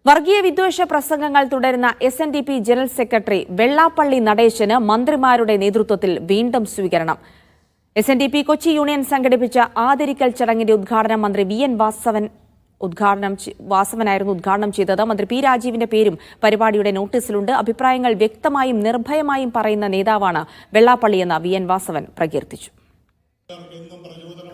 വർഗീയ വിദ്വേഷ പ്രസംഗങ്ങൾ തുടരുന്ന SNDP general secretary Vellappally Natesan മന്ത്രിമാരുടെ നേതൃത്വത്തിൽ വീണ്ടും സ്വീകരണം. SNDP കൊച്ചി യൂണിയൻ സംഘടിപ്പിച്ച ആദരിക്കൽ ചടങ്ങിന്റെ ഉദ്ഘാടനം മന്ത്രി VN വാസവനായിരുന്നു ഉദ്ഘാടനം ചെയ്തത്. മന്ത്രി P രാജീവിന്റെ പേരും പരിപാടിയുടെ നോട്ടീസിലുണ്ട്. അഭിപ്രായങ്ങൾ വ്യക്തമായും നിർഭയമായും പറയുന്ന നേതാവാണ് വെള്ളാപ്പള്ളിയെന്ന് VN വാസവൻ പ്രകീർത്തിച്ചു.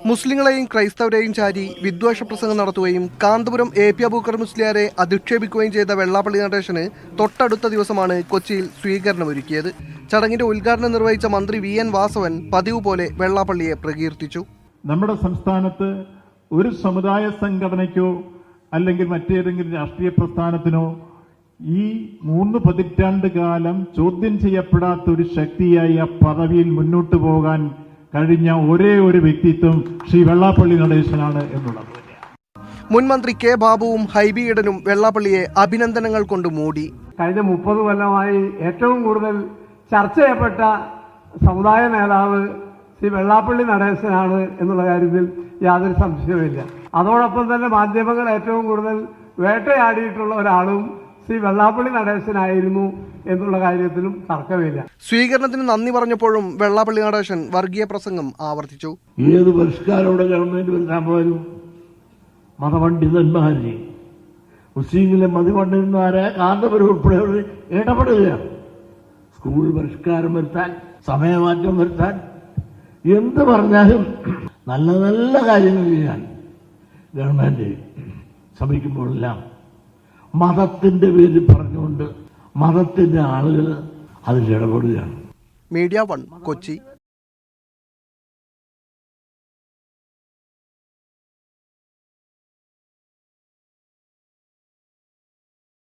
മുസ്ലിങ്ങളെയും ക്രൈസ്തവരെയും ചാരി വിദ്വേഷ പ്രസംഗം നടത്തുകയും കാന്തപുരം AP അബൂക്കർ മുസ്ലിയാരെ അധിക്ഷേപിക്കുകയും ചെയ്ത വെള്ളാപ്പള്ളി നടേശന് തൊട്ടടുത്ത ദിവസമാണ് കൊച്ചിയിൽ സ്വീകരണമൊരുക്കിയത്. ചടങ്ങിന്റെ ഉദ്ഘാടനം നിർവഹിച്ച മന്ത്രി VN വാസവൻ പതിവ് പോലെ വെള്ളാപ്പള്ളിയെ പ്രകീർത്തിച്ചു. നമ്മുടെ സംസ്ഥാനത്ത് ഒരു സമുദായ സംഘടനയ്ക്കോ അല്ലെങ്കിൽ മറ്റേതെങ്കിലും രാഷ്ട്രീയ പ്രസ്ഥാനത്തിനോ ഈ 3 പതിറ്റാണ്ട് കാലം ചോദ്യം ചെയ്യപ്പെടാത്ത ഒരു ശക്തിയായി ആ പദവിയിൽ മുന്നോട്ട് പോകാൻ കഴിഞ്ഞ ഒരേ ഒരു വ്യക്തിത്വം ശ്രീ വെള്ളാപ്പള്ളി നടേശനാണ് എന്നുള്ളത്. മുൻ മന്ത്രി K ബാബുവും ഹൈബി ഈഡനും വെള്ളാപ്പള്ളിയെ അഭിനന്ദനങ്ങൾ കൊണ്ട് മൂടി. കഴിഞ്ഞ 30 കൊല്ലമായി ഏറ്റവും കൂടുതൽ ചർച്ച ചെയ്യപ്പെട്ട സമുദായ നേതാവ് ശ്രീ വെള്ളാപ്പള്ളി നടേശനാണ് എന്നുള്ള കാര്യത്തിൽ യാതൊരു സംശയവുമില്ല. അതോടൊപ്പം തന്നെ മാധ്യമങ്ങൾ ഏറ്റവും കൂടുതൽ വേട്ടയാടിയിട്ടുള്ള ഒരാളും ശ്രീ വെള്ളാപ്പള്ളി നടേശനായിരുന്നു എന്നുള്ള കാര്യത്തിലും തർക്കമില്ല. സ്വീകരണത്തിന് നന്ദി പറഞ്ഞപ്പോഴും വെള്ളാപ്പള്ളി നടേശൻ വർഗീയ പ്രസംഗം ആവർത്തിച്ചു. ഏത് പരിഷ്കാരമുള്ള ഗവൺമെന്റ് വരുത്താൻ പോലും മതപണ്ഡിതന്മാരെ മുസ്ലിങ്ങളെ മതപണ്ഡിതന്മാരെ കാന്തപുരം ഉൾപ്പെടെയുള്ളവർ ഇടപെടുകയാണ്. സ്കൂൾ പരിഷ്കാരം വരുത്താൻ, സമയമാറ്റം വരുത്താൻ, എന്ത് പറഞ്ഞാലും നല്ല നല്ല കാര്യങ്ങൾ ചെയ്യാൻ ഗവൺമെന്റ് ശ്രമിക്കുമ്പോഴെല്ലാം മതത്തിന്റെ പേരിൽ പറഞ്ഞുകൊണ്ട് മതത്തിന്റെ ആളുകൾ അതിൽ ഇടപെടുകയാണ്. മീഡിയ 1 കൊച്ചി.